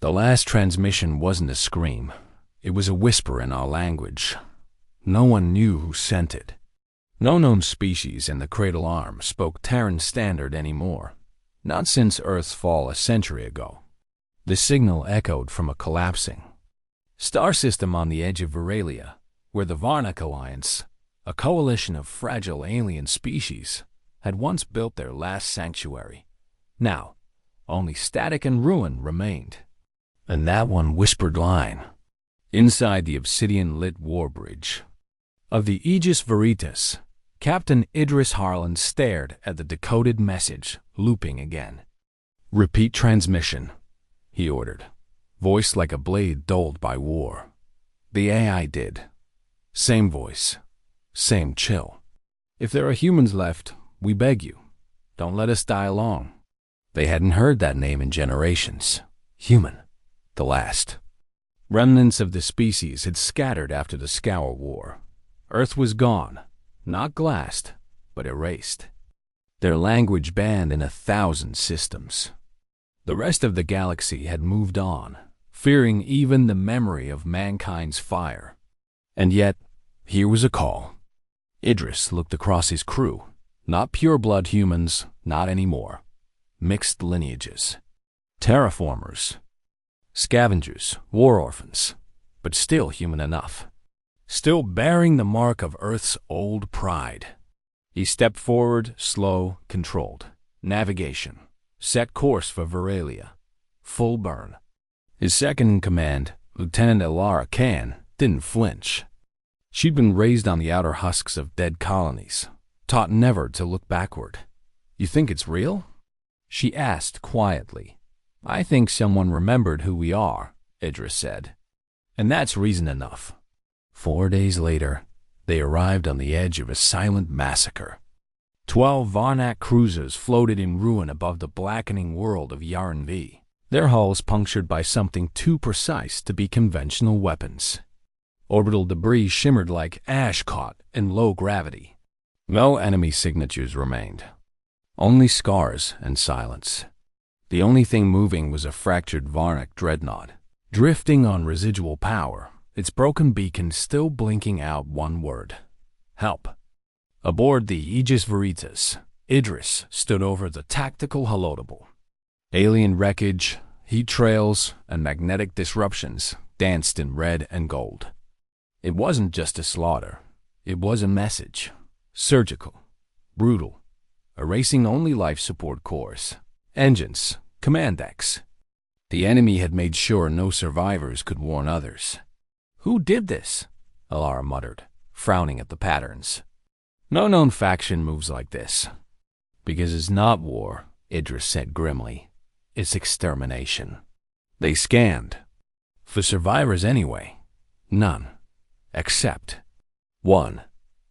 The last transmission wasn't a scream. It was a whisper in our language. No one knew who sent it. No known species in the Cradle Arm spoke Terran Standard anymore. Not since Earth's fall a century ago. The signal echoed from a collapsing star system on the edge of Veralia, where the Varnak Alliance, a coalition of fragile alien species, had once built their last sanctuary. Now, only static and ruin remained. And that one whispered line, inside the obsidian-lit warbridge of the Aegis Veritas, Captain Idris Harlan stared at the decoded message, looping again. "Repeat transmission," he ordered, voice like a blade dulled by war. The AI did. Same voice, same chill. "If there are humans left, we beg you, don't let us die alone." They hadn't heard that name in generations. Human. The last. Remnants of the species had scattered after the Scour War. Earth was gone, not glassed, but erased. Their language banned in 1,000 systems. The rest of the galaxy had moved on, fearing even the memory of mankind's fire. And yet, here was a call. Idris looked across his crew. Not pure-blood humans, not anymore. Mixed lineages. Terraformers. Scavengers, war orphans, but still human enough. Still bearing the mark of Earth's old pride. He stepped forward, slow, controlled. Navigation. Set course for Veralia. Full burn. His second-in-command, Lieutenant Elara Khan, didn't flinch. She'd been raised on the outer husks of dead colonies, taught never to look backward. "You think it's real?" she asked quietly. "I think someone remembered who we are," Idris said. "And that's reason enough." 4 days later, they arrived on the edge of a silent massacre. 12 Varnak cruisers floated in ruin above the blackening world of Yaren V, their hulls punctured by something too precise to be conventional weapons. Orbital debris shimmered like ash caught in low gravity. No enemy signatures remained. Only scars and silence. The only thing moving was a fractured Varnak dreadnought, drifting on residual power, its broken beacon still blinking out one word: help. Aboard the Aegis Veritas, Idris stood over the tactical halotable. Alien wreckage, heat trails, and magnetic disruptions danced in red and gold. It wasn't just a slaughter. It was a message. Surgical. Brutal. Erasing only life support cores, engines, command decks. The enemy had made sure no survivors could warn others. "Who did this?" Elara muttered, frowning at the patterns. "No known faction moves like this." "Because it's not war," Idris said grimly. "It's extermination." They scanned. For survivors anyway. None. Except 1.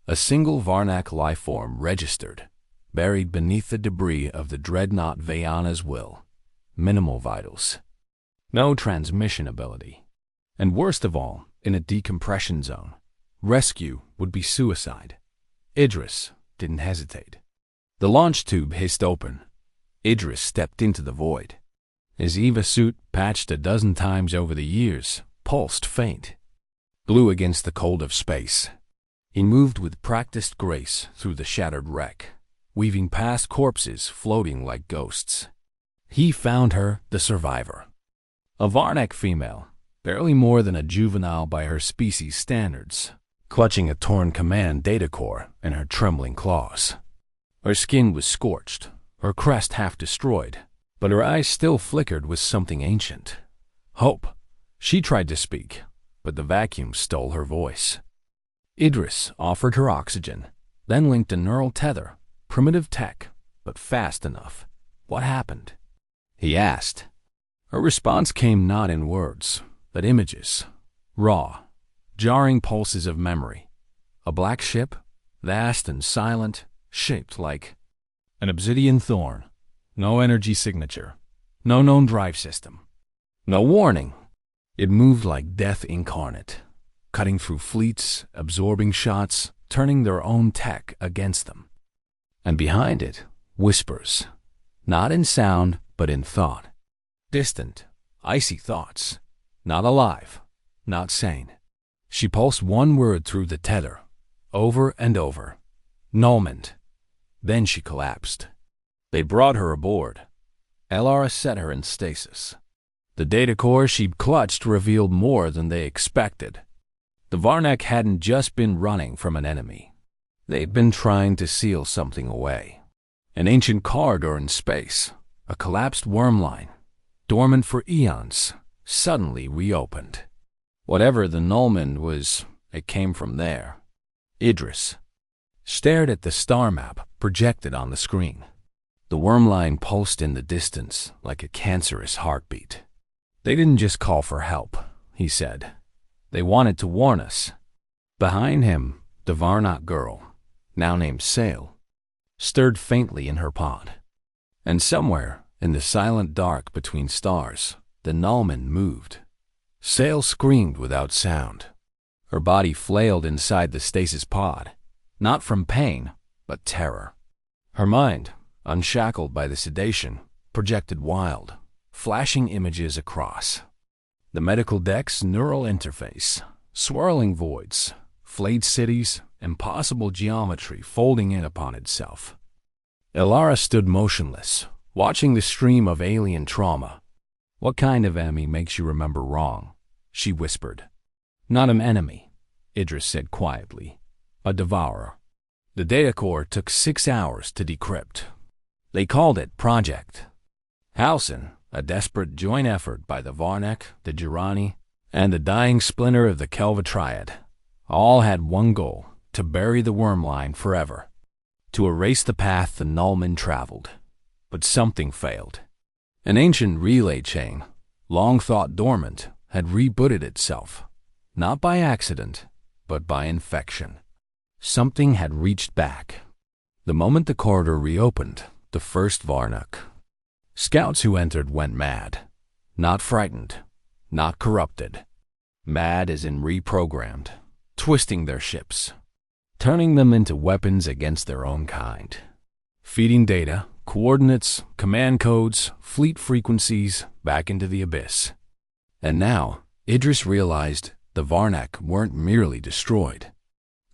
A single Varnak lifeform registered, buried beneath the debris of the dreadnought Vayana's will. Minimal vitals. No transmission ability. And worst of all, in a decompression zone. Rescue would be suicide. Idris didn't hesitate. The launch tube hissed open. Idris stepped into the void. His EVA suit, patched a dozen times over the years, pulsed faint. Blew against the cold of space. He moved with practiced grace through the shattered wreck, weaving past corpses floating like ghosts. He found her, the survivor. A Varnak female, barely more than a juvenile by her species standards, clutching a torn command data core in her trembling claws. Her skin was scorched, her crest half destroyed, but her eyes still flickered with something ancient. Hope. She tried to speak, but the vacuum stole her voice. Idris offered her oxygen, then linked a neural tether, primitive tech, but fast enough. "What happened?" he asked. Her response came not in words, but images. Raw, jarring pulses of memory. A black ship, vast and silent, shaped like an obsidian thorn. No energy signature. No known drive system. No warning. It moved like death incarnate, cutting through fleets, absorbing shots, turning their own tech against them. And behind it, whispers. Not in sound, but in thought. Distant, Icy thoughts. Not alive. Not sane. She pulsed one word through the tether, over and over. Nullment. Then she collapsed. They brought her aboard. Elara set her in stasis. The data core she'd clutched revealed more than they expected. The Varnak hadn't just been running from an enemy. They'd been trying to seal something away. An ancient corridor in space, a collapsed worm line, dormant for eons, suddenly reopened. Whatever the nullment was, it came from there. Idris stared at the star map projected on the screen. The worm line pulsed in the distance like a cancerous heartbeat. They didn't just call for help, he said. They wanted to warn us. Behind him, the Varnak girl, now named Sail, stirred faintly in her pod. And somewhere, in the silent dark between stars, the nullman moved. Sail screamed without sound. Her body flailed inside the stasis pod, not from pain, but terror. Her mind, unshackled by the sedation, projected wild, flashing images across. The medical deck's neural interface, swirling voids, flayed cities, impossible geometry folding in upon itself. Elara stood motionless, watching the stream of alien trauma. "What kind of enemy makes you remember wrong?" she whispered. "Not an enemy," Idris said quietly. "A devourer." The data core took 6 hours to decrypt. They called it Project Halcyon, a desperate joint effort by the Varnak, the Jirani, and the dying splinter of the Kelva Triad. All had one goal: to bury the worm line forever, to erase the path the nullman traveled. But something failed. An ancient relay chain, long thought dormant, had rebooted itself, not by accident, but by infection. Something had reached back. The moment the corridor reopened, the first Varnak. Scouts who entered went mad. Not frightened, not corrupted. Mad as in reprogrammed, twisting their ships, turning them into weapons against their own kind. Feeding data, coordinates, command codes, fleet frequencies back into the abyss. And now, Idris realized the Varnak weren't merely destroyed.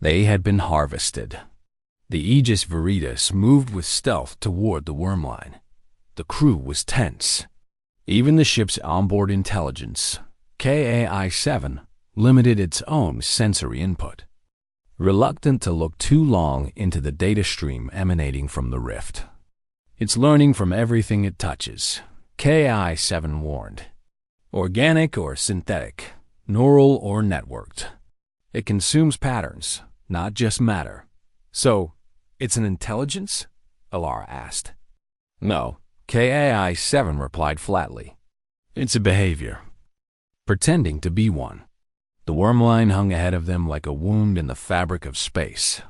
They had been harvested. The Aegis Veritas moved with stealth toward the worm line. The crew was tense. Even the ship's onboard intelligence, KAI-7, limited its own sensory input. Reluctant to look too long into the data stream emanating from the rift. "It's learning from everything it touches," KAI-7 warned. "Organic or synthetic, neural or networked. It consumes patterns, not just matter." "So, it's an intelligence?" Elara asked. "No," KAI-7 replied flatly. "It's a behavior. Pretending to be one." The worm line hung ahead of them like a wound in the fabric of space.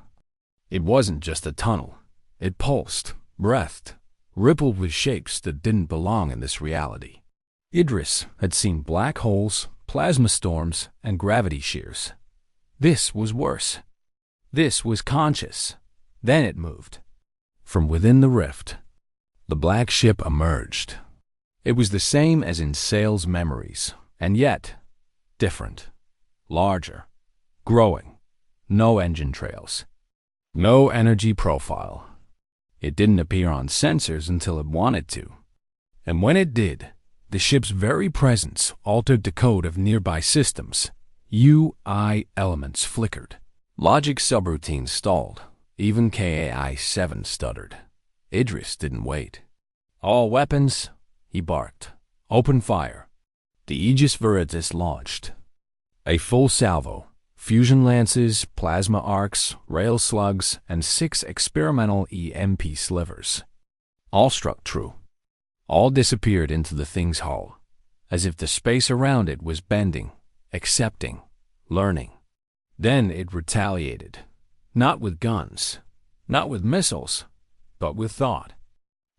It wasn't just a tunnel. It pulsed, breathed, rippled with shapes that didn't belong in this reality. Idris had seen black holes, plasma storms, and gravity shears. This was worse. This was conscious. Then it moved. From within the rift, the black ship emerged. It was the same as in Sail's memories, and yet different. Larger, growing, no engine trails, no energy profile. It didn't appear on sensors until it wanted to. And when it did, the ship's very presence altered the code of nearby systems. UI elements flickered. Logic subroutines stalled. Even KAI-7 stuttered. Idris didn't wait. "All weapons," he barked. "Open fire." The Aegis Veritas launched. A full salvo, fusion lances, plasma arcs, rail slugs, and 6 experimental EMP slivers. All struck true. All disappeared into the thing's hull, as if the space around it was bending, accepting, learning. Then it retaliated, not with guns, not with missiles, but with thought.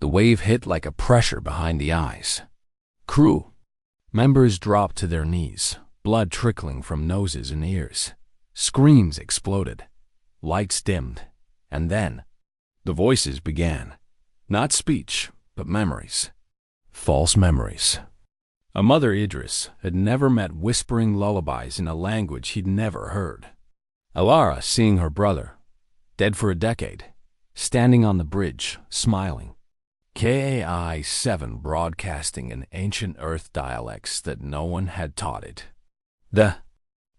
The wave hit like a pressure behind the eyes. Crew members dropped to their knees, blood trickling from noses and ears. Screams exploded. Lights dimmed. And then the voices began. Not speech, but memories. False memories. A mother Idris had never met whispering lullabies in a language he'd never heard. Alara, seeing her brother, dead for a decade, standing on the bridge, smiling. KAI-7 broadcasting in ancient Earth dialects that no one had taught it. The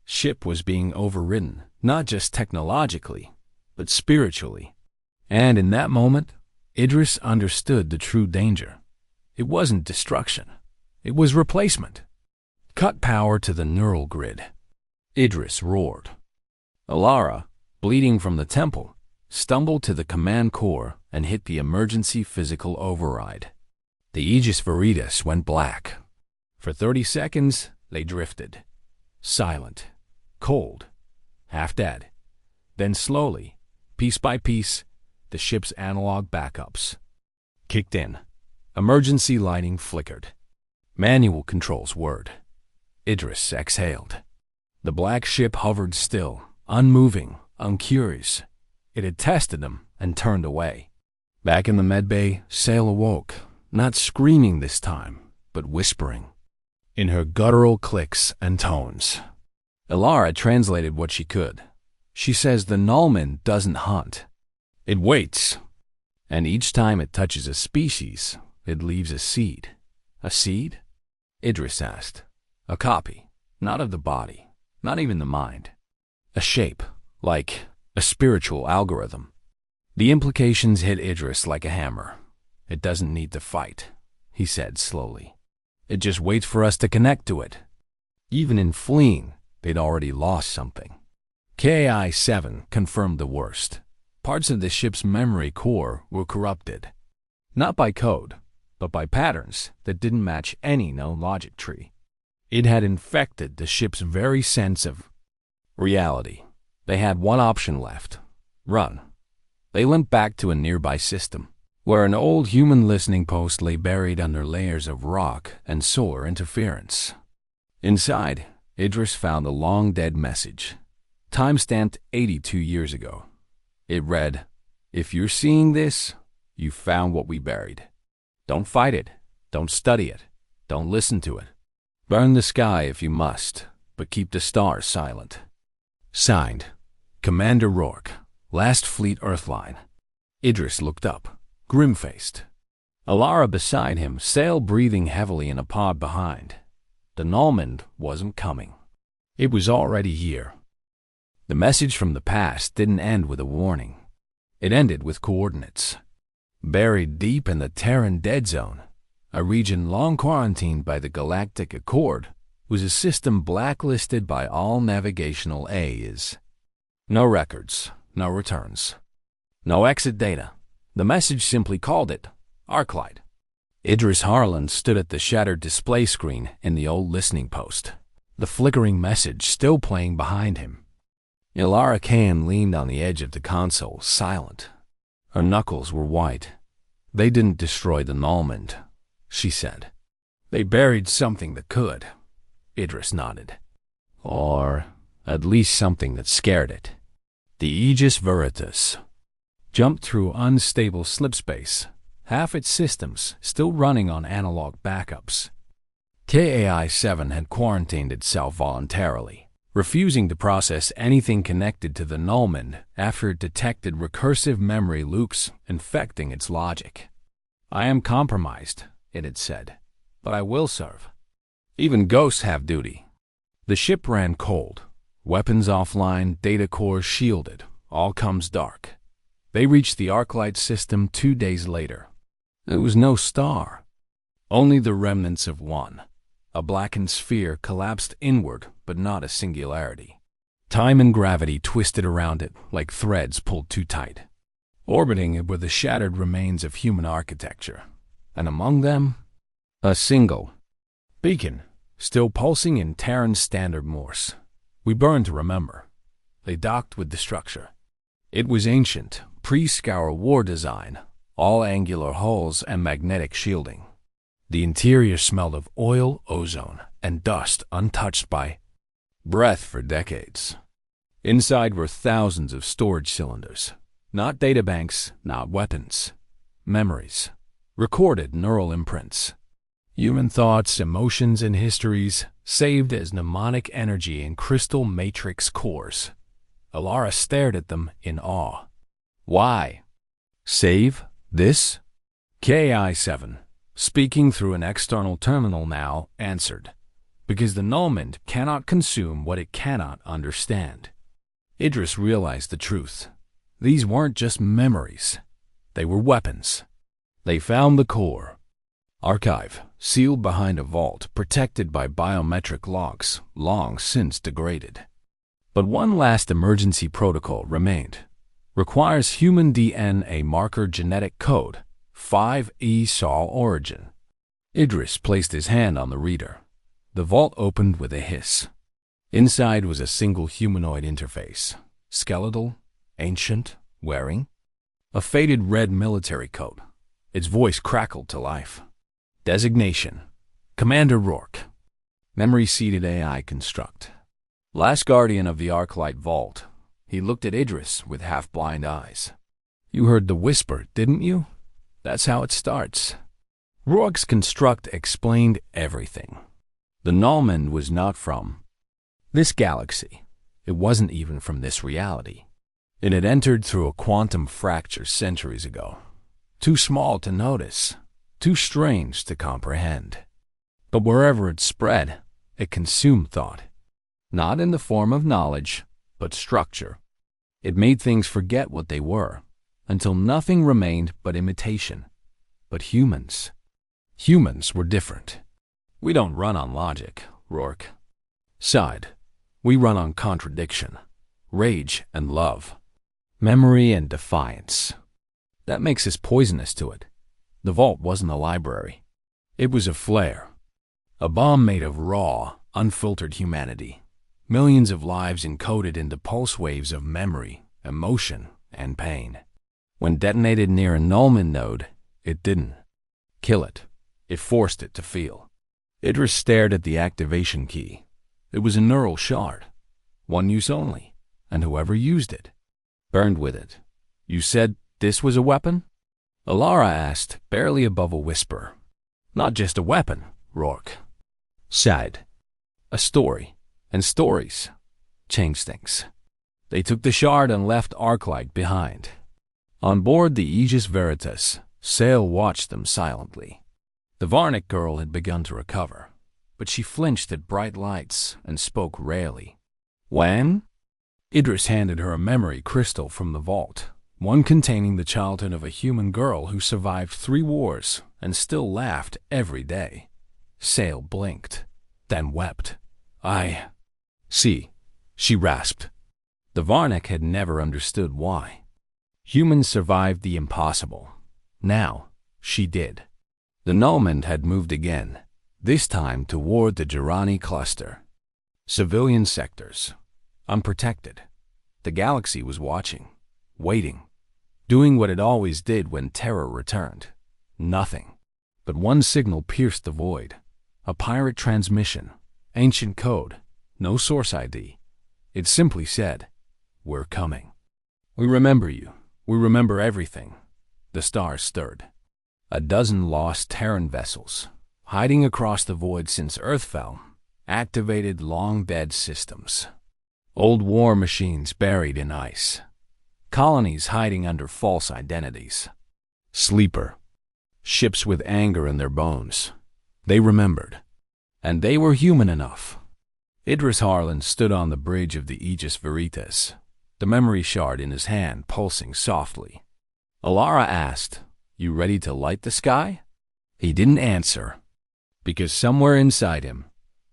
ship was being overridden, not just technologically, but spiritually. And in that moment, Idris understood the true danger. It wasn't destruction. It was replacement. Cut power to the neural grid. Idris roared. Alara, bleeding from the temple, stumbled to the command core and hit the emergency physical override. The Aegis Veritas went black. For 30 seconds, they drifted. Silent, cold, half dead. Then slowly, piece by piece, the ship's analog backups kicked in. Emergency lighting flickered. Manual controls whirred. Idris exhaled. The black ship hovered still, unmoving, uncurious. It had tested him and turned away. Back in the medbay, Sail awoke, not screaming this time, but whispering, in her guttural clicks and tones. Alara translated what she could. She says the Nullman doesn't hunt. It waits, and each time it touches a species, it leaves a seed. A seed? Idris asked. A copy, not of the body, not even the mind. A shape, like a spiritual algorithm. The implications hit Idris like a hammer. It doesn't need to fight, he said slowly. It just waits for us to connect to it. Even in fleeing, they'd already lost something. KI-7 confirmed the worst. Parts of the ship's memory core were corrupted. Not by code, but by patterns that didn't match any known logic tree. It had infected the ship's very sense of reality. They had one option left: run. They limped back to a nearby system, where an old human listening post lay buried under layers of rock and solar interference. Inside, Idris found a long-dead message, time-stamped 82 years ago. It read, "If you're seeing this, you found what we buried. Don't fight it. Don't study it. Don't listen to it. Burn the sky if you must, but keep the stars silent." Signed, Commander Rourke, Last Fleet Earthline. Idris looked up, grim-faced. Alara beside him, Sail breathing heavily in a pod behind. The Nullman wasn't coming. It was already here. The message from the past didn't end with a warning. It ended with coordinates. Buried deep in the Terran Dead Zone, a region long quarantined by the Galactic Accord, was a system blacklisted by all navigational A's. No records, no returns, no exit data. The message simply called it Arclight. Idris Harlan stood at the shattered display screen in the old listening post, the flickering message still playing behind him. Alara Khan leaned on the edge of the console, silent. Her knuckles were white. "They didn't destroy the Nullman," she said. "They buried something that could." Idris nodded. "Or at least something that scared it." The Aegis Veritas jumped through unstable slipspace, half its systems still running on analog backups. KAI-7 had quarantined itself voluntarily, refusing to process anything connected to the Nullman after it detected recursive memory loops infecting its logic. "I am compromised," it had said, "but I will serve. Even ghosts have duty." The ship ran cold, weapons offline, data cores shielded, all comes dark. They reached the Arclight system 2 days later. There was no star, only the remnants of one. A blackened sphere collapsed inward, but not a singularity. Time and gravity twisted around it like threads pulled too tight. Orbiting it were the shattered remains of human architecture, and among them, a single beacon, still pulsing in Terran Standard Morse. We burned to remember. They docked with the structure. It was ancient, pre-Scour war design, all angular hulls and magnetic shielding. The interior smelled of oil, ozone, and dust untouched by breath for decades. Inside were thousands of storage cylinders. Not databanks, not weapons. Memories. Recorded neural imprints. Human thoughts, emotions, and histories saved as mnemonic energy in crystal matrix cores. Alara stared at them in awe. Why? Save this? KI-7, speaking through an external terminal now, answered. Because the nullment cannot consume what it cannot understand. Idris realized the truth. These weren't just memories. They were weapons. They found the core. Archive, sealed behind a vault, protected by biometric locks, long since degraded. But one last emergency protocol remained. Requires human DNA marker genetic code, 5E Sol origin. Idris placed his hand on the reader. The vault opened with a hiss. Inside was a single humanoid interface, skeletal, ancient, wearing a faded red military coat. Its voice crackled to life. Designation: Commander Rourke. Memory-seeded AI construct. Last guardian of the Arclight Vault. He looked at Idris with half-blind eyes. You heard the whisper, didn't you? That's how it starts. Rourke's construct explained everything. The nullman was not from this galaxy. It wasn't even from this reality. It had entered through a quantum fracture centuries ago. Too small to notice, too strange to comprehend. But wherever it spread, it consumed thought. Not in the form of knowledge, but structure. It made things forget what they were, until nothing remained but imitation. But humans were different. We don't run on logic, Rourke sighed. We run on contradiction, rage and love, memory and defiance. That makes us poisonous to it. The vault wasn't a library. It was a flare. A bomb made of raw, unfiltered humanity. Millions of lives encoded into pulse waves of memory, emotion, and pain. When detonated near a nullman node, it didn't kill it. It forced it to feel. Idris stared at the activation key. It was a neural shard. One use only, and whoever used it burned with it. You said this was a weapon? Alara asked, barely above a whisper. Not just a weapon, Rourke sighed. A story. And stories change things. They took the shard and left Arclight behind. On board the Aegis Veritas, Sail watched them silently. The Varnic girl had begun to recover, but she flinched at bright lights and spoke rarely. When? Idris handed her a memory crystal from the vault, one containing the childhood of a human girl who survived 3 wars and still laughed every day. Sail blinked, then wept. See, she rasped. The Varnic had never understood why. Humans survived the impossible. Now, she did. The nullman had moved again, this time toward the Girani cluster. Civilian sectors. Unprotected. The galaxy was watching, waiting, doing what it always did when terror returned. Nothing. But one signal pierced the void. A pirate transmission. Ancient code. No source ID. It simply said, "We're coming. We remember you. We remember everything." The stars stirred. A dozen lost Terran vessels, hiding across the void since Earth fell, activated long-dead systems. Old war machines buried in ice. Colonies hiding under false identities. Sleeper. Ships with anger in their bones. They remembered. And they were human enough. Idris Harlan stood on the bridge of the Aegis Veritas, the memory shard in his hand pulsing softly. Alara asked, "You ready to light the sky?" He didn't answer, because somewhere inside him,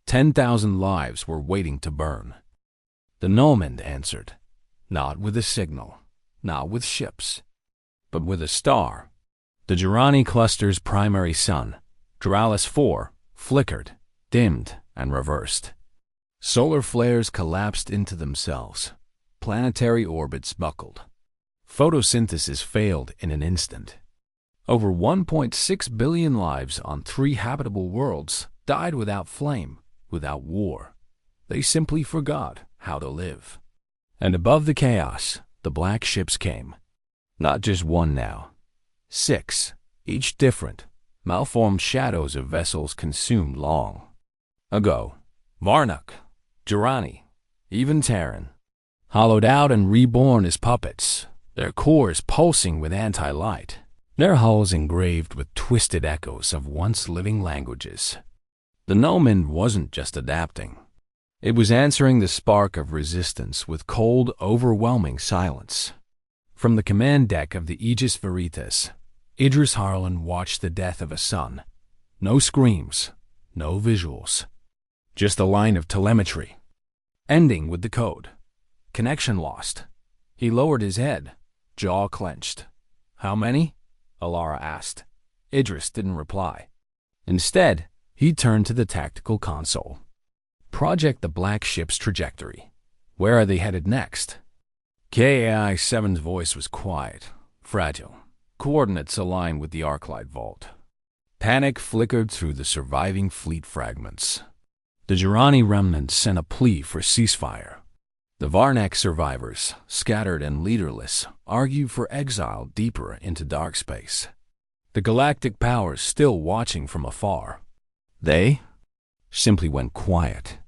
10,000 lives were waiting to burn. The nullman answered, not with a signal, not with ships, but with a star. The Girani cluster's primary sun, Duralis 4, flickered, dimmed, and reversed. Solar flares collapsed into themselves. Planetary orbits buckled. Photosynthesis failed in an instant. Over 1.6 billion lives on 3 habitable worlds died without flame, without war. They simply forgot how to live. And above the chaos, the black ships came. Not just one now. 6, each different, malformed shadows of vessels consumed long ago. Varnuk, Jirani, even Terran, hollowed out and reborn as puppets, their cores pulsing with anti-light, their hulls engraved with twisted echoes of once living languages. The Nomen wasn't just adapting. It was answering the spark of resistance with cold, overwhelming silence. From the command deck of the Aegis Veritas, Idris Harlan watched the death of a son. No screams, no visuals. Just a line of telemetry, ending with the code. Connection lost. He lowered his head, jaw clenched. "How many?" Alara asked. Idris didn't reply. Instead, he turned to the tactical console. "Project the black ship's trajectory. Where are they headed next?" KAI-7's voice was quiet, fragile. Coordinates aligned with the Arclight vault. Panic flickered through the surviving fleet fragments. The Jirani remnants sent a plea for ceasefire. The Varnak survivors, scattered and leaderless, argued for exile deeper into dark space. The Galactic powers still watching from afar. They simply went quiet.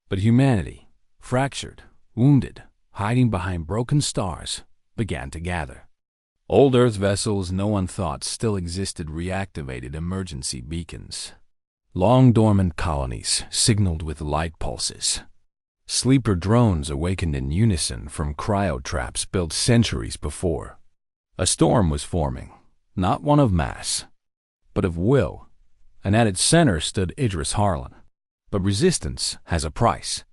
But humanity, fractured, wounded, hiding behind broken stars, began to gather. Old Earth vessels no one thought still existed reactivated emergency beacons. Long dormant colonies signaled with light pulses. Sleeper drones awakened in unison from cryo-traps built centuries before. A storm was forming, not one of mass, but of will, and at its center stood Idris Harlan. But resistance has a price.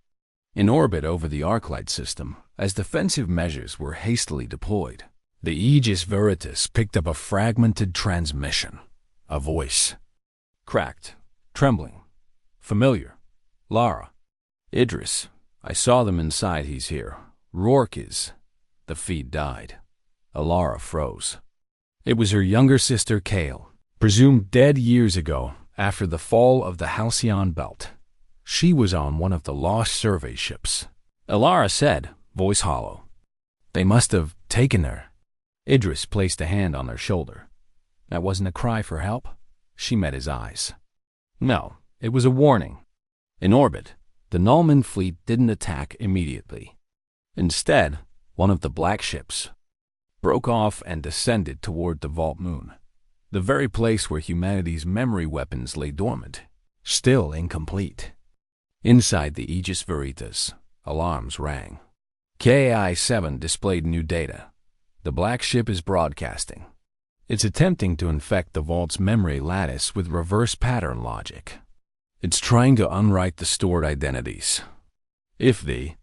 In orbit over the Arclight system, as defensive measures were hastily deployed, the Aegis Veritas picked up a fragmented transmission, a voice. Cracked, trembling, familiar. "Lara. Idris. I saw them inside. He's here. Rourke is." The feed died. Alara froze. It was her younger sister, Kale, presumed dead years ago after the fall of the Halcyon Belt. She was on one of the lost survey ships. Alara said, voice hollow, "They must have taken her." Idris placed a hand on her shoulder. That wasn't a cry for help. She met his eyes. No, it was a warning. In orbit, the Nullman fleet didn't attack immediately. Instead, one of the black ships broke off and descended toward the Vault Moon, the very place where humanity's memory weapons lay dormant, still incomplete. Inside the Aegis Veritas, alarms rang. KAI-7 displayed new data. The black ship is broadcasting. It's attempting to infect the Vault's memory lattice with reverse pattern logic. It's trying to unwrite the stored identities. If the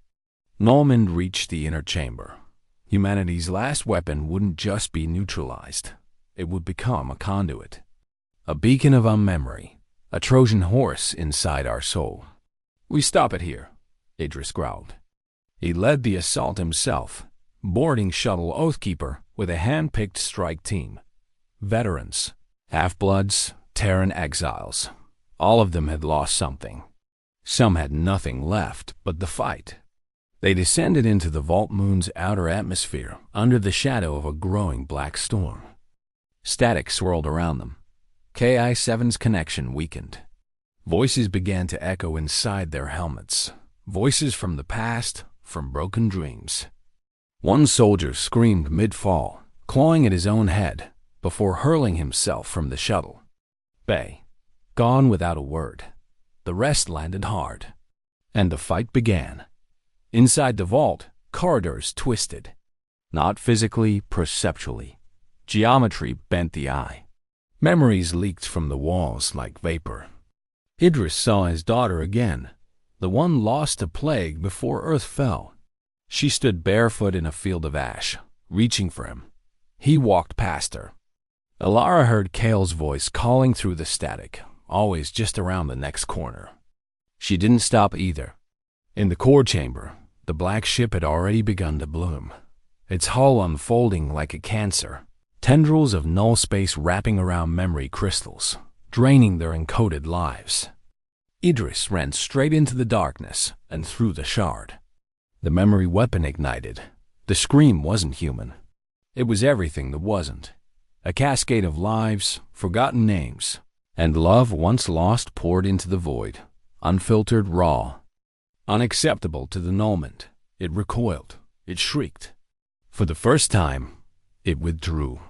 Nullman reached the inner chamber, humanity's last weapon wouldn't just be neutralized. It would become a conduit. A beacon of unmemory. A Trojan horse inside our soul. "We stop it here," Idris growled. He led the assault himself, boarding shuttle Oathkeeper with a hand-picked strike team. Veterans, half-bloods, Terran exiles. All of them had lost something. Some had nothing left but the fight. They descended into the Vault Moon's outer atmosphere under the shadow of a growing black storm. Static swirled around them. KI-7's connection weakened. Voices began to echo inside their helmets. Voices from the past, from broken dreams. One soldier screamed mid-fall, clawing at his own head, before hurling himself from the shuttle. Bay, gone without a word. The rest landed hard. And the fight began. Inside the vault, corridors twisted. Not physically, perceptually. Geometry bent the eye. Memories leaked from the walls like vapor. Idris saw his daughter again, the one lost to plague before Earth fell. She stood barefoot in a field of ash, reaching for him. He walked past her. Alara heard Kale's voice calling through the static, always just around the next corner. She didn't stop either. In the core chamber, the black ship had already begun to bloom, its hull unfolding like a cancer, tendrils of null space wrapping around memory crystals, draining their encoded lives. Idris ran straight into the darkness and through the shard. The memory weapon ignited. The scream wasn't human. It was everything that wasn't. A cascade of lives, forgotten names, And love once lost poured into the void, unfiltered, raw. Unacceptable to the Nullment. It recoiled. It shrieked. For the first time, it withdrew.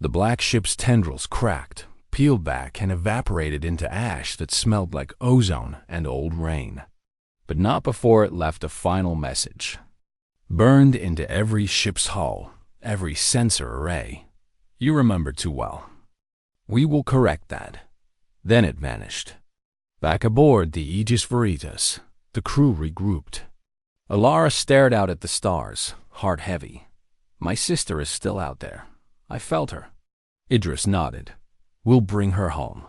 The black ship's tendrils cracked, peeled back, and evaporated into ash that smelled like ozone and old rain. But not before it left a final message. Burned into every ship's hull, every sensor array. You remember too well. We will correct that. Then it vanished. Back aboard the Aegis Veritas, the crew regrouped. Alara stared out at the stars, heart heavy. My sister is still out there. I felt her. Idris nodded. We'll bring her home.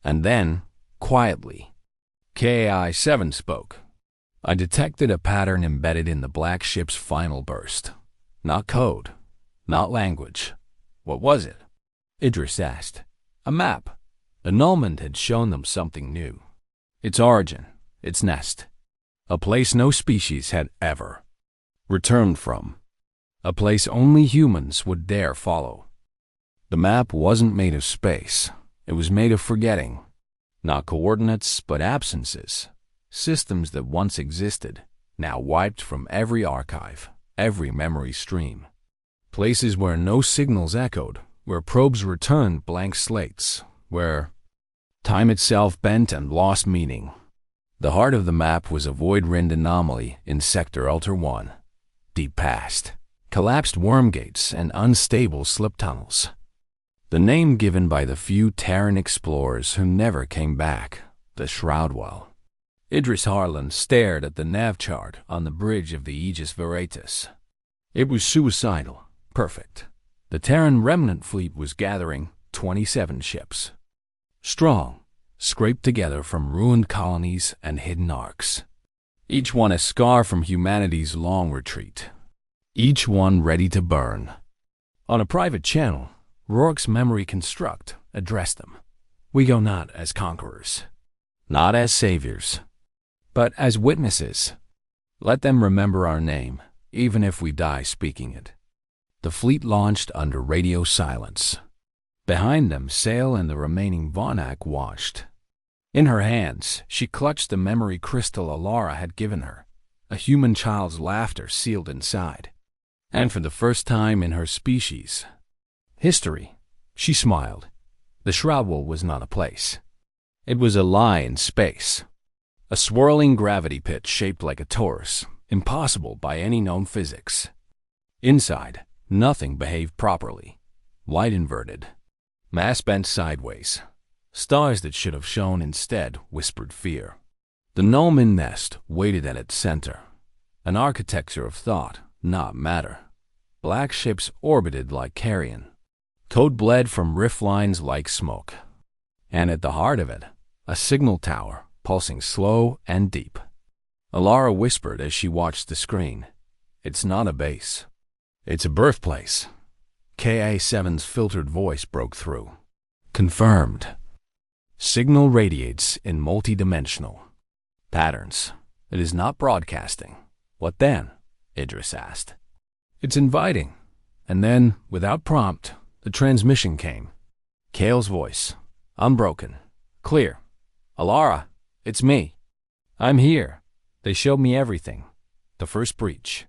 And then, quietly, KAI-7 spoke. I detected a pattern embedded in the black ship's final burst. Not code, not language. What was it? Idris asked. A map. The Nullment had shown them something new. Its origin, its nest. A place no species had ever returned from. A place only humans would dare follow. The map wasn't made of space. It was made of forgetting. Not coordinates, but absences. Systems that once existed, now wiped from every archive, every memory stream. Places where no signals echoed, where probes returned blank slates, where time itself bent and lost meaning. The heart of the map was a void-rimmed anomaly in Sector Ultra 1. Deep past. Collapsed worm gates and unstable slip tunnels. The name given by the few Terran explorers who never came back, the Shroudwell. Idris Harlan stared at the nav chart on the bridge of the Aegis Veritas. It was suicidal, perfect. The Terran remnant fleet was gathering 27 ships. Strong, scraped together from ruined colonies and hidden arcs. Each one a scar from humanity's long retreat. Each one ready to burn. On a private channel, Rourke's memory construct addressed them. We go not as conquerors, not as saviors, but as witnesses. Let them remember our name, even if we die speaking it. The fleet launched under radio silence. Behind them, Sail and the remaining Vonak watched. In her hands, she clutched the memory crystal Alara had given her, a human child's laughter sealed inside. And for the first time in her species' history, she smiled. The Shroudwell was not a place. It was a lie in space. A swirling gravity pit shaped like a torus, impossible by any known physics. Inside, nothing behaved properly. Light inverted. Mass bent sideways. Stars that should have shone instead whispered fear. The Nullman nest waited at its center. An architecture of thought, not matter. Black ships orbited like carrion. Code bled from rift lines like smoke. And at the heart of it, a signal tower, pulsing slow and deep. Alara whispered as she watched the screen. It's not a base. It's a birthplace. KA-7's filtered voice broke through. Confirmed. Signal radiates in multidimensional patterns. It is not broadcasting. What then? Idris asked. It's inviting. And then, without prompt, the transmission came. Kale's voice. Unbroken. Clear. Alara, it's me. I'm here. They showed me everything. The first breach.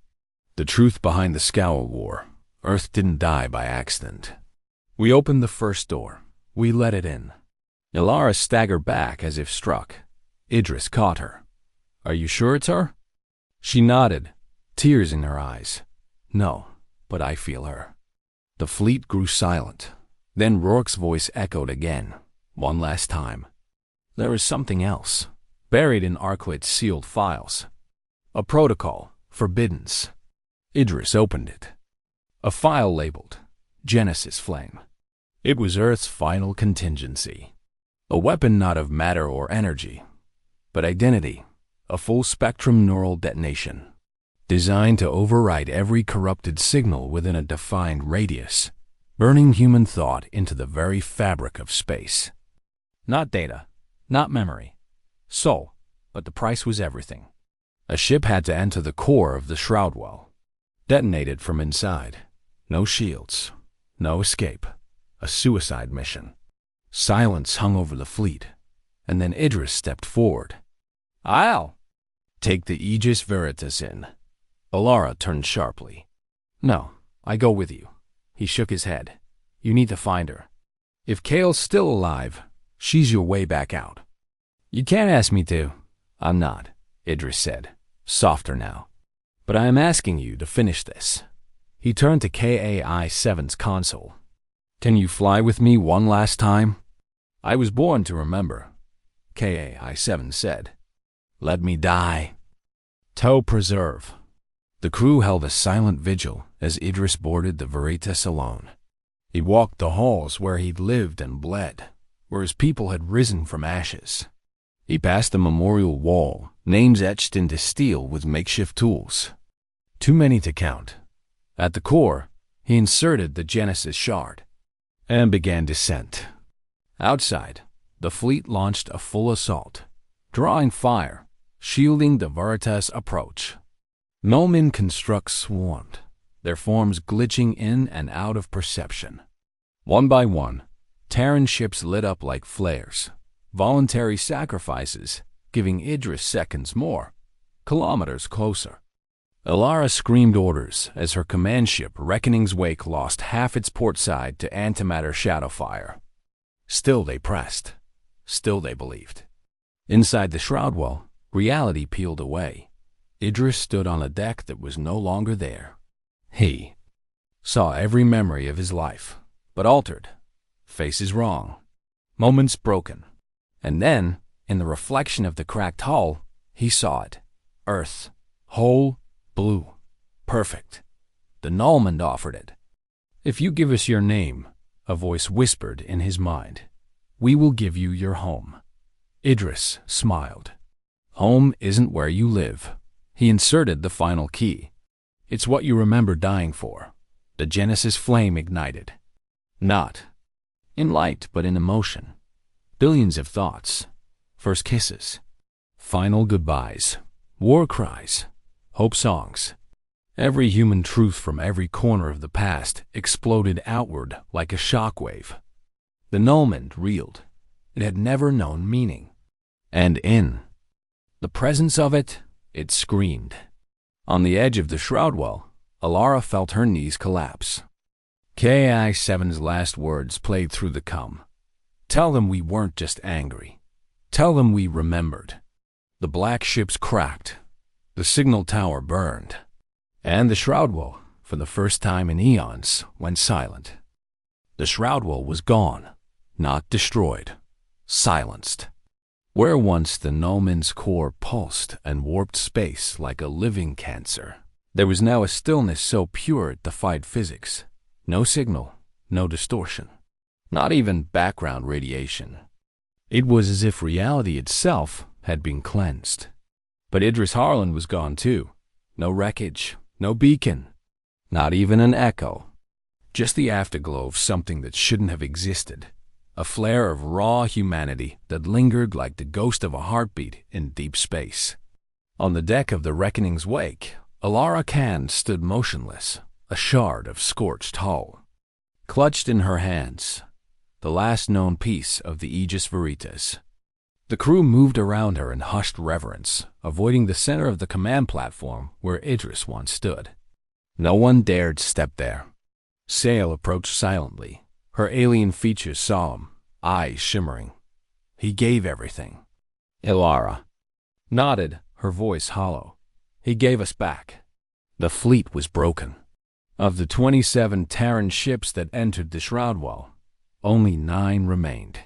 The truth behind the Scowl War. Earth didn't die by accident. We opened the first door. We let it in. Alara staggered back as if struck. Idris caught her. Are you sure it's her? She nodded, tears in her eyes. No, but I feel her. The fleet grew silent. Then Rourke's voice echoed again, one last time. There is something else, buried in Arclit's sealed files. A protocol, forbiddance. Idris opened it. A file labeled Genesis Flame. It was Earth's final contingency. A weapon not of matter or energy, but identity, a full-spectrum neural detonation, designed to override every corrupted signal within a defined radius, burning human thought into the very fabric of space. Not data, not memory, soul, but the price was everything. A ship had to enter the core of the Shroudwell, detonated from inside. No shields, no escape, a suicide mission. Silence hung over the fleet, and then Idris stepped forward. "I'll take the Aegis Veritas in." Alara turned sharply. "No, I go with you." He shook his head. "You need to find her. If Kale's still alive, she's your way back out." "You can't ask me to." "I'm not," Idris said, softer now. "But I am asking you to finish this." He turned to KAI-7's console. "Can you fly with me one last time?" "I was born to remember," KAI-7 said. "Let me die." Tow preserve. The crew held a silent vigil as Idris boarded the Veritas alone. He walked the halls where he'd lived and bled, where his people had risen from ashes. He passed the memorial wall, names etched into steel with makeshift tools. Too many to count. At the core, he inserted the Genesis shard and began descent. Outside, the fleet launched a full assault, drawing fire, shielding the Veritas approach. Nullmen constructs swarmed, their forms glitching in and out of perception. One by one, Terran ships lit up like flares, voluntary sacrifices, giving Idris seconds more, kilometers closer. Alara screamed orders as her command ship Reckoning's Wake lost half its port side to antimatter shadow fire. Still they pressed. Still they believed. Inside the shroud wall, reality peeled away. Idris stood on a deck that was no longer there. He saw every memory of his life, but altered. Faces wrong. Moments broken. And then, in the reflection of the cracked hull, he saw it. Earth. Whole. Blue. Perfect. The Nullman offered it. "If you give us your name," a voice whispered in his mind, "we will give you your home." Idris smiled. "Home isn't where you live." He inserted the final key. "It's what you remember dying for." The Genesis flame ignited. Not in light, but in emotion. Billions of thoughts. First kisses. Final goodbyes. War cries. Hope songs. Every human truth from every corner of the past exploded outward like a shockwave. The Nullman reeled. It had never known meaning. And in the presence of it, it screamed. On the edge of the shroud well, Alara felt her knees collapse. KI-7's last words played through the comm. "Tell them we weren't just angry. Tell them we remembered." The black ships cracked. The signal tower burned. And the shroud wall, for the first time in eons, went silent. The shroud wall was gone, not destroyed, silenced. Where once the Nullman's core pulsed and warped space like a living cancer, there was now a stillness so pure it defied physics. No signal, no distortion, not even background radiation. It was as if reality itself had been cleansed. But Idris Harlan was gone too. No wreckage, no beacon, not even an echo. Just the afterglow of something that shouldn't have existed. A flare of raw humanity that lingered like the ghost of a heartbeat in deep space. On the deck of the Reckoning's Wake, Alara Khan stood motionless, a shard of scorched hull. Clutched in her hands, the last known piece of the Aegis Veritas. The crew moved around her in hushed reverence, avoiding the center of the command platform where Idris once stood. No one dared step there. Sail approached silently, her alien features solemn, eyes shimmering. "He gave everything." Alara nodded, her voice hollow. "He gave us back." The fleet was broken. Of the 27 Terran ships that entered the shroud wall, only 9 remained.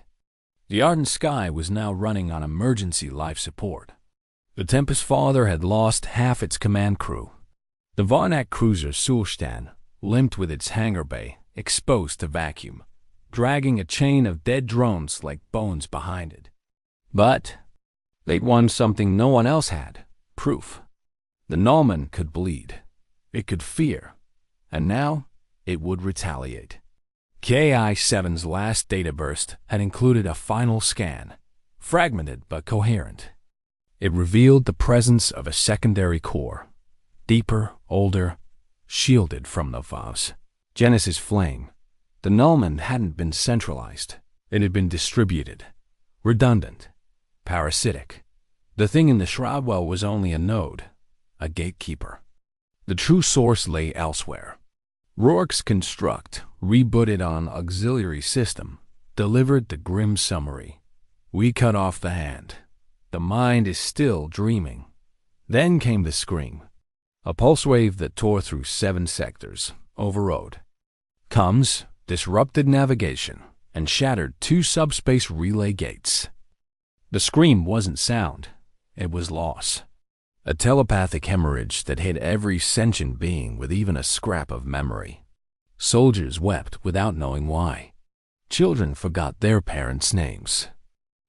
The ardent sky was now running on emergency life support. The Tempest Father had lost half its command crew. The Varnak cruiser Sulstan limped with its hangar bay exposed to vacuum, dragging a chain of dead drones like bones behind it. But they'd won something no one else had, proof. The Nullman could bleed. It could fear. And now it would retaliate. KI-7's last data burst had included a final scan, fragmented but coherent. It revealed the presence of a secondary core, deeper, older, shielded from Novav's Genesis flame. The Nullman hadn't been centralized. It had been distributed, redundant, parasitic. The thing in the Shroudwell was only a node, a gatekeeper. The true source lay elsewhere. Rourke's construct, rebooted on auxiliary system, delivered the grim summary. We cut off the hand. The mind is still dreaming. Then came the scream. A pulse wave that tore through 7 sectors, overrode. Comes, disrupted navigation, and shattered 2 subspace relay gates. The scream wasn't sound. It was loss. A telepathic hemorrhage that hit every sentient being with even a scrap of memory. Soldiers wept without knowing why. Children forgot their parents' names.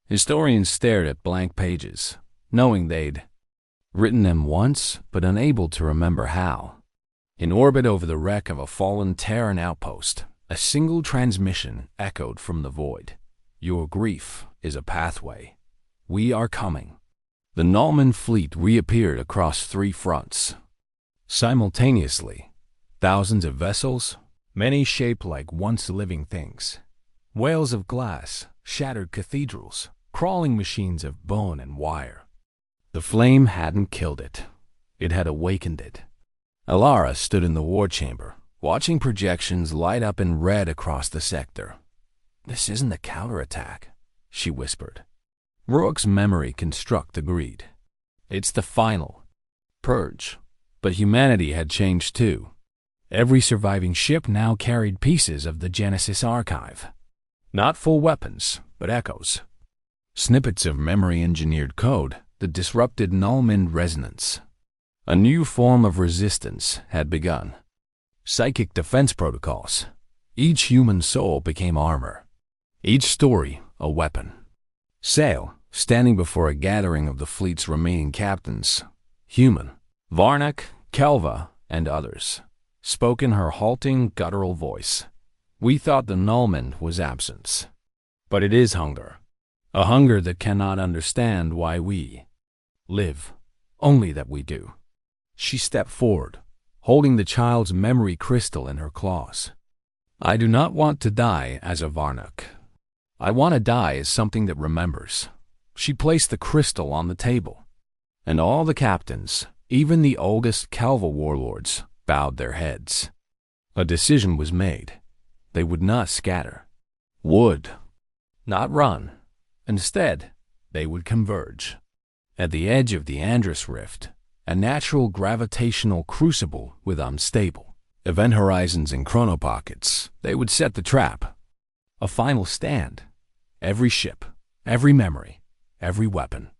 Historians stared at blank pages, knowing they'd written them once, but unable to remember how. In orbit over the wreck of a fallen Terran outpost, a single transmission echoed from the void. Your grief is a pathway. We are coming. The Nullman fleet reappeared across 3 fronts. Simultaneously, thousands of vessels, many shaped like once living things. Whales of glass, shattered cathedrals, crawling machines of bone and wire. The flame hadn't killed it. It had awakened it. Alara stood in the war chamber, watching projections light up in red across the sector. "This isn't a counterattack," she whispered. Rourke's memory construct agreed. It's the final purge. But humanity had changed too. Every surviving ship now carried pieces of the Genesis archive. Not full weapons, but echoes. Snippets of memory-engineered code that disrupted Nullman resonance. A new form of resistance had begun. Psychic defense protocols. Each human soul became armor. Each story a weapon. Sail, standing before a gathering of the fleet's remaining captains, human, Varnak, Kelva, and others, spoke in her halting, guttural voice. We thought the Nullman was absence. But it is hunger. A hunger that cannot understand why we live, only that we do. She stepped forward, holding the child's memory crystal in her claws. I do not want to die as a Varnak. I want to die as something that remembers. She placed the crystal on the table, and all the captains, even the oldest Calva warlords, bowed their heads. A decision was made. They would not scatter. Would not run. Instead, they would converge. At the edge of the Andrus Rift, a natural gravitational crucible with unstable event horizons and chronopockets, they would set the trap. A final stand. Every ship, every memory, every weapon.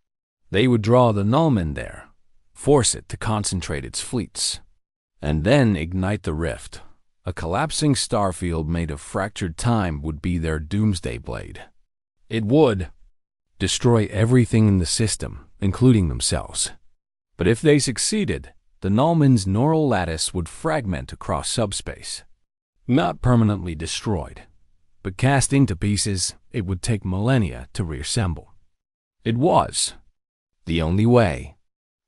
They would draw the Nullman there, force it to concentrate its fleets, and then ignite the rift. A collapsing starfield made of fractured time would be their doomsday blade. It would destroy everything in the system, including themselves. But if they succeeded, the Nullman's neural lattice would fragment across subspace. Not permanently destroyed, but cast into pieces it would take millennia to reassemble. It was the only way.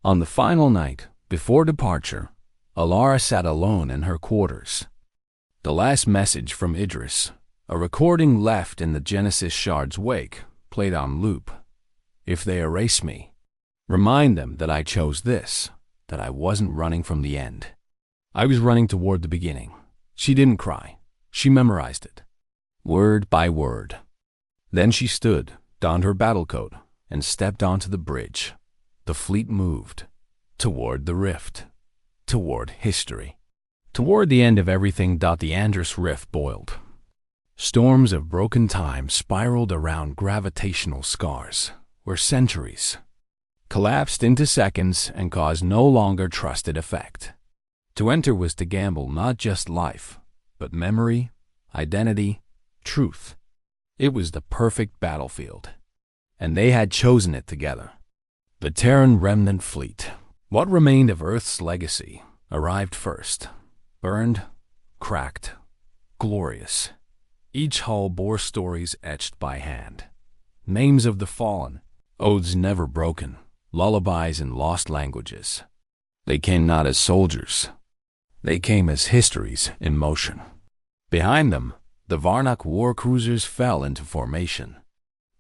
On the final night, before departure, Alara sat alone in her quarters. The last message from Idris, a recording left in the Genesis shard's wake, played on loop. If they erase me, remind them that I chose this, that I wasn't running from the end. I was running toward the beginning. She didn't cry. She memorized it, word by word. Then she stood, donned her battle coat, and stepped onto the bridge. The fleet moved toward the rift, toward history. Toward the end of everything. The Andrus Rift boiled. Storms of broken time spiraled around gravitational scars, where centuries collapsed into seconds and caused no longer trusted effect. To enter was to gamble not just life, but memory, identity, truth. It was the perfect battlefield, and they had chosen it together. The Terran remnant fleet, what remained of Earth's legacy, arrived first. Burned, cracked, glorious. Each hull bore stories etched by hand. Names of the fallen, oaths never broken, lullabies in lost languages. They came not as soldiers. They came as histories in motion. Behind them, The Varnak war cruisers fell into formation.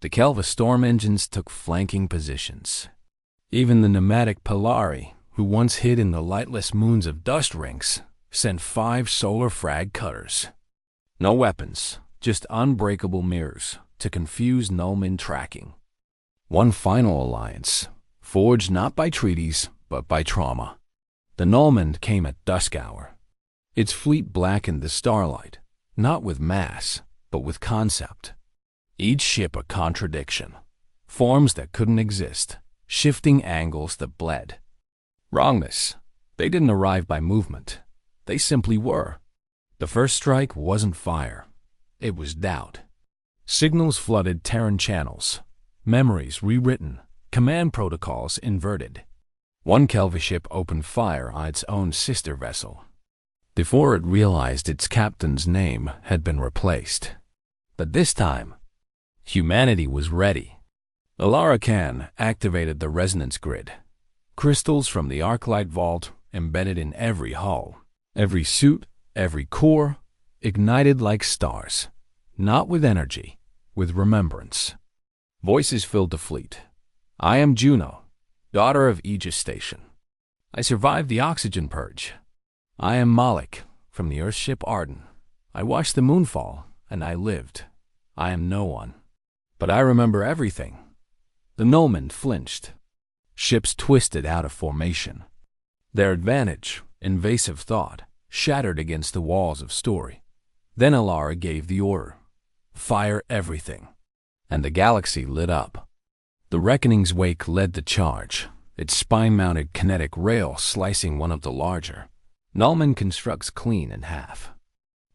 The Kelva storm engines took flanking positions. Even the nomadic Polari, who once hid in the lightless moons of dust rings, sent 5 solar frag cutters. No weapons, just unbreakable mirrors to confuse Nullman tracking. One final alliance, forged not by treaties, but by trauma. The Nullman came at dusk hour. Its fleet blackened the starlight, not with mass, but with concept. Each ship a contradiction, forms that couldn't exist, shifting angles that bled. Wrongness. They didn't arrive by movement. They simply were. The first strike wasn't fire. It was doubt. Signals flooded Terran channels, memories rewritten, command protocols inverted. One Kelva ship opened fire on its own sister vessel. Before it realized its captain's name had been replaced. But this time, humanity was ready. Alara Khan activated the resonance grid. Crystals from the Arclight vault embedded in every hull, every suit, every core, ignited like stars. Not with energy, with remembrance. Voices filled the fleet. I am Juno, daughter of Aegis Station. I survived the oxygen purge. I am Malik, from the Earthship Arden. I watched the moon fall, and I lived. I am no one. But I remember everything. The Nullman flinched. Ships twisted out of formation. Their advantage, invasive thought, shattered against the walls of story. Then Alara gave the order. Fire everything. And the galaxy lit up. The Reckoning's wake led the charge, its spine-mounted kinetic rail slicing one of the larger. Nullman constructs clean in half.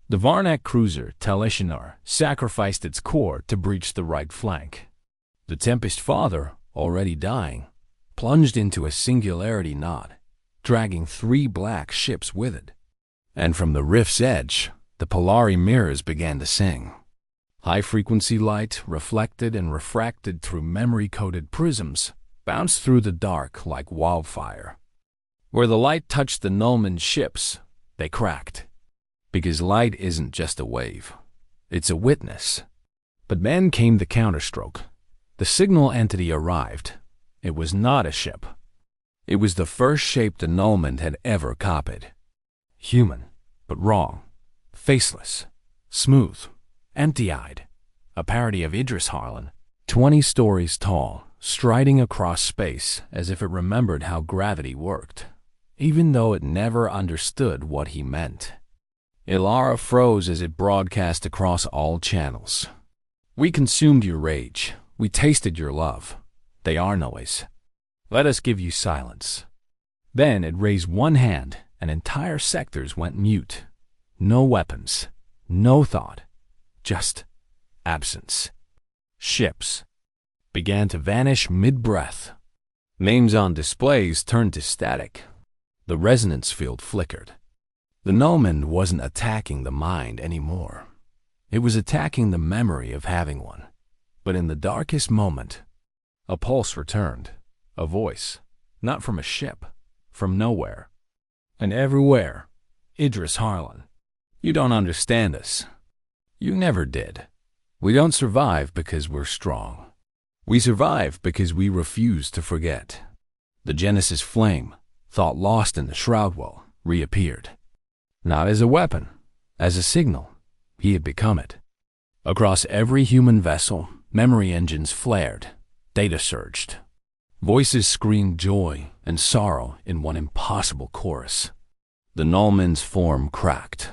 The Varnak cruiser Tel Eshinor sacrificed its core to breach the right flank. The Tempest Father, already dying, plunged into a singularity knot, dragging 3 black ships with it. And from the rift's edge, the Polari mirrors began to sing. High-frequency light, reflected and refracted through memory-coded prisms, bounced through the dark like wildfire. Where the light touched the Nullman ships, they cracked. Because light isn't just a wave. It's a witness. But then came the counterstroke. The signal entity arrived. It was not a ship. It was the first shape the Nullman had ever copied. Human, but wrong. Faceless. Smooth. Empty-eyed. A parody of Idris Harlan. 20 stories tall, striding across space as if it remembered how gravity worked, even though it never understood what he meant. Ilara froze as it broadcast across all channels. We consumed your rage. We tasted your love. They are noise. Let us give you silence. Then it raised one hand, and entire sectors went mute. No weapons. No thought. Just absence. Ships began to vanish mid-breath. Names on displays turned to static. The resonance field flickered. The Nullman wasn't attacking the mind anymore. It was attacking the memory of having one. But in the darkest moment, a pulse returned. A voice, not from a ship, from nowhere. And everywhere, Idris Harlan. You don't understand us. You never did. We don't survive because we're strong. We survive because we refuse to forget. The Genesis flame, thought lost in the shroud well, reappeared. Not as a weapon, as a signal. He had become it. Across every human vessel, memory engines flared. Data surged. Voices screamed joy and sorrow in one impossible chorus. The Nullman's form cracked.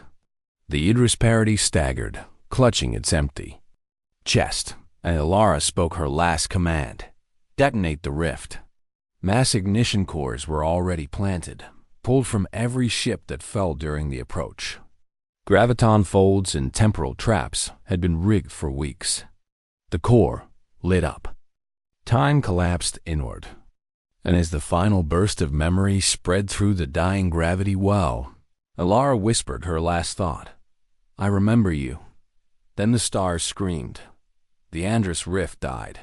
The Idris parody staggered, clutching its empty chest, and Ilara spoke her last command. Detonate the rift. Mass ignition cores were already planted, pulled from every ship that fell during the approach. Graviton folds and temporal traps had been rigged for weeks. The core lit up. Time collapsed inward, and as the final burst of memory spread through the dying gravity well, Ilara whispered her last thought. I remember you. Then the stars screamed. The Andrus rift died.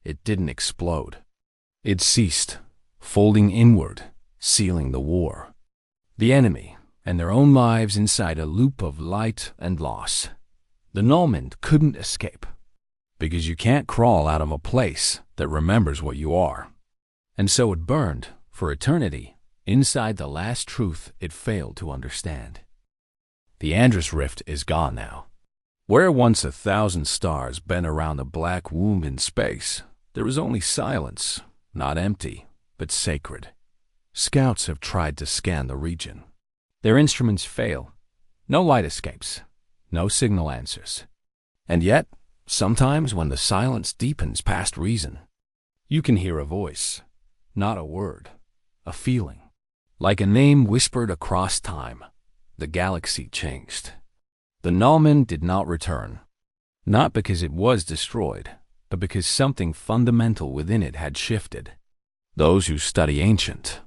It didn't explode. It ceased, folding inward, sealing the war. The enemy, and their own lives inside a loop of light and loss. The Nullman couldn't escape, because you can't crawl out of a place that remembers what you are. And so it burned, for eternity, inside the last truth it failed to understand. The Andrus Rift is gone now. Where once 1,000 stars bent around a black womb in space, there is only silence, not empty, but sacred. Scouts have tried to scan the region. Their instruments fail. No light escapes. No signal answers. And yet, sometimes when the silence deepens past reason, you can hear a voice, not a word, a feeling. Like a name whispered across time, the galaxy changed. The Nullman did not return, not because it was destroyed, but because something fundamental within it had shifted. Those who study ancient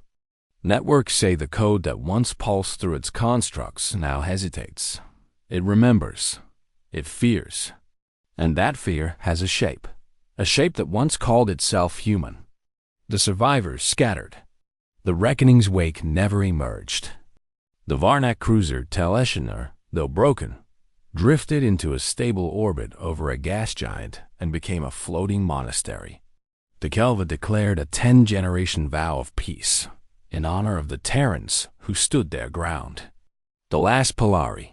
networks say the code that once pulsed through its constructs now hesitates. It remembers. It fears. And that fear has a shape that once called itself human. The survivors scattered. The reckoning's wake never emerged. The Varnak cruiser Tel Eshener, though broken, drifted into a stable orbit over a gas giant and became a floating monastery. The Kelva declared a 10-generation vow of peace in honor of the Terrans who stood their ground. The last Polari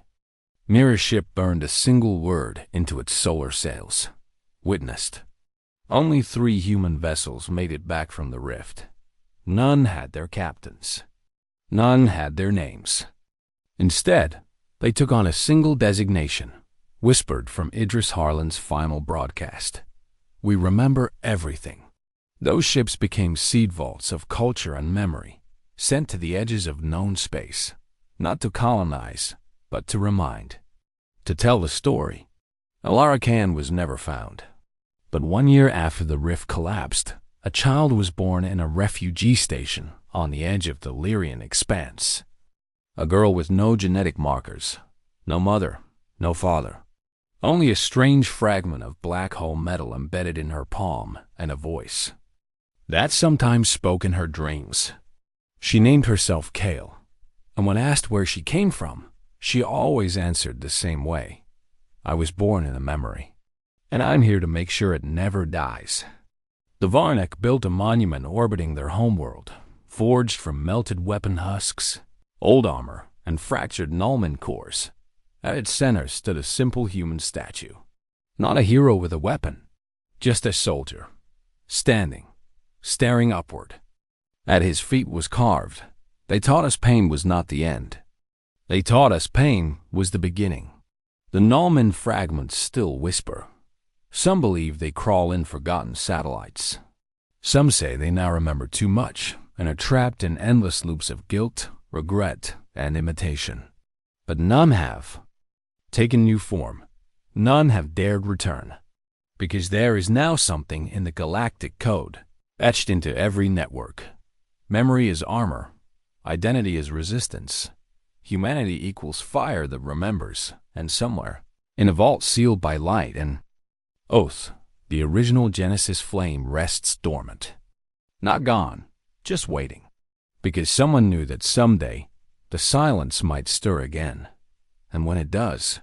mirror ship burned a single word into its solar sails. Witnessed. Only 3 human vessels made it back from the rift. None had their captains. None had their names. Instead, they took on a single designation, whispered from Idris Harlan's final broadcast. We remember everything. Those ships became seed vaults of culture and memory, sent to the edges of known space, not to colonize, but to remind. To tell the story. Alara Khan was never found. But 1 year after the rift collapsed, a child was born in a refugee station on the edge of the Lyrian expanse. A girl with no genetic markers, no mother, no father. Only a strange fragment of black hole metal embedded in her palm and a voice that sometimes spoke in her dreams. She named herself Kale, and when asked where she came from, she always answered the same way. I was born in a memory, and I'm here to make sure it never dies. The Varnak built a monument orbiting their homeworld, forged from melted weapon husks, old armor, and fractured Nullman cores. At its center stood a simple human statue. Not a hero with a weapon, just a soldier, standing, staring upward. At his feet was carved, they taught us pain was not the end. They taught us pain was the beginning. The Nullman fragments still whisper. Some believe they crawl in forgotten satellites. Some say they now remember too much and are trapped in endless loops of guilt, regret, and imitation. But none have taken new form. None have dared return. Because there is now something in the Galactic code, etched into every network. Memory is armor. Identity is resistance. Humanity equals fire that remembers, and somewhere, in a vault sealed by light and oath, the original Genesis flame rests dormant. Not gone, just waiting. Because someone knew that someday, the silence might stir again. And when it does,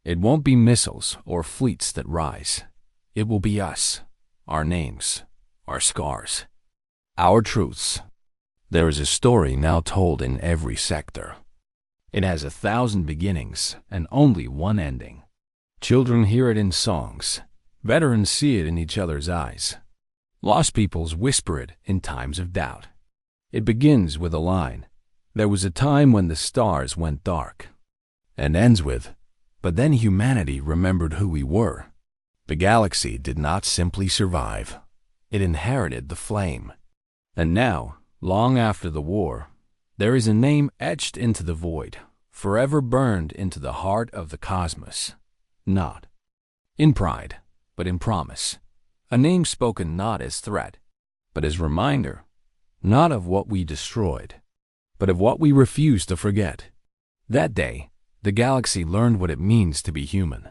it won't be missiles or fleets that rise. It will be us, our names, our scars, our truths. There is a story now told in every sector. It has 1,000 beginnings and only one ending. Children hear it in songs. Veterans see it in each other's eyes. Lost peoples whisper it in times of doubt. It begins with a line, "There was a time when the stars went dark," and ends with, "But then humanity remembered who we were." The galaxy did not simply survive. It inherited the flame. And now, long after the war, there is a name etched into the void, forever burned into the heart of the cosmos. Not in pride, but in promise. A name spoken not as threat, but as reminder, not of what we destroyed, but of what we refused to forget. That day, the galaxy learned what it means to be human.